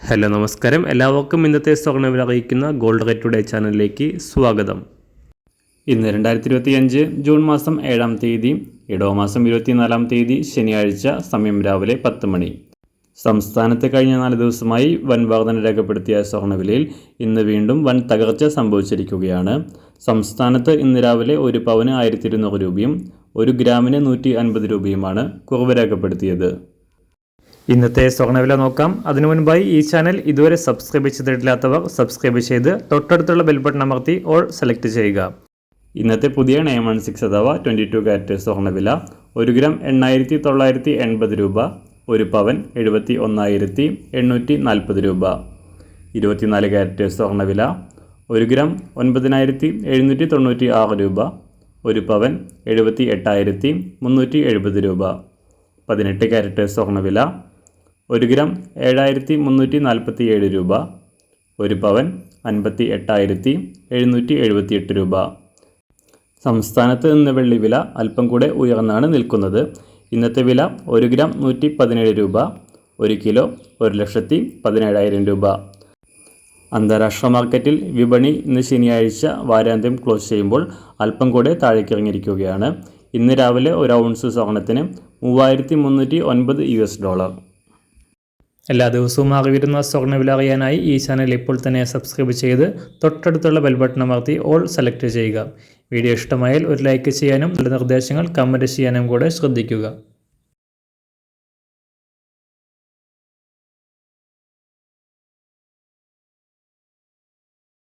Hello നമസ്കാരം, എല്ലാവർക്കും ഇന്നത്തെ സ്വർണ്ണവില അറിയിക്കുന്ന ഗോൾഡ് റേറ്റ് ടുഡേ ചാനലിലേക്ക് സ്വാഗതം. ഇന്ന് 2025 ജൂൺ മാസം 7-ാം തീയതി, ഇടവമാസം 24-ാം തീയതി ശനിയാഴ്ച, സമയം രാവിലെ 10 മണി. സംസ്ഥാനത്ത് കഴിഞ്ഞ 4 ദിവസമായി വൻ വർധന രേഖപ്പെടുത്തിയ സ്വർണ്ണവിലയിൽ ഇന്ന് വീണ്ടും വൻ തകർച്ച സംഭവിച്ചിരിക്കുകയാണ്. സംസ്ഥാനത്ത് ഇന്ന് രാവിലെ ഒരു പവന് 1200 രൂപയും 1 ഗ്രാമിന് 150 രൂപയുമാണ് കുറവ് രേഖപ്പെടുത്തിയത്. ഇന്നത്തെ സ്വർണ്ണവില നോക്കാം. അതിനു മുൻപായി ഈ ചാനൽ ഇതുവരെ സബ്സ്ക്രൈബ് ചെയ്തിട്ടില്ലാത്തവർ സബ്സ്ക്രൈബ് ചെയ്ത് തൊട്ടടുത്തുള്ള ബെൽ ബട്ടൺ അമർത്തി ഓൾ സെലക്ട് ചെയ്യുക. ഇന്നത്തെ പുതിയ 916 അഥവാ 22 കാരറ്റ് സ്വർണ്ണവില 1 ഗ്രാം 8,980 രൂപ, 1 പവൻ 71,840 രൂപ. 24 കാരറ്റ് സ്വർണ്ണവില 1 ഗ്രാം 9,796 രൂപ, 1 പവൻ 78,370 രൂപ. 18 കാരറ്റ് സ്വർണ്ണവില 1 ഗ്രാം 7,347 രൂപ, 1 പവൻ 58,778 രൂപ. സംസ്ഥാനത്ത് ഇന്ന് വെള്ളി വില അല്പം കൂടെ ഉയർന്നാണ് നിൽക്കുന്നത്. ഇന്നത്തെ വില 1 ഗ്രാം 117 രൂപ, 1 കിലോ 1,17,000 രൂപ. അന്താരാഷ്ട്ര മാർക്കറ്റിൽ വിപണി ഇന്ന് ശനിയാഴ്ച വാരാന്ത്യം ക്ലോസ് ചെയ്യുമ്പോൾ അല്പം കൂടെ താഴേക്കിറങ്ങിയിരിക്കുകയാണ്. ഇന്ന് രാവിലെ ഒരു ഔൺസ് സ്വർണത്തിന് $3,309. എല്ലാ ദിവസവും മാറി വരുന്ന സ്വർണ്ണവില അറിയാനായി ഈ ചാനൽ ഇപ്പോൾ തന്നെ സബ്സ്ക്രൈബ് ചെയ്ത് തൊട്ടടുത്തുള്ള ബെൽ ബട്ടൺ അമർത്തി ഓൾ സെലക്ട് ചെയ്യുക. വീഡിയോ ഇഷ്ടമായാൽ ഒരു ലൈക്ക് ചെയ്യാനും നല്ല നിർദ്ദേശങ്ങൾ കമൻറ്റ് ചെയ്യാനും കൂടെ ശ്രദ്ധിക്കുക.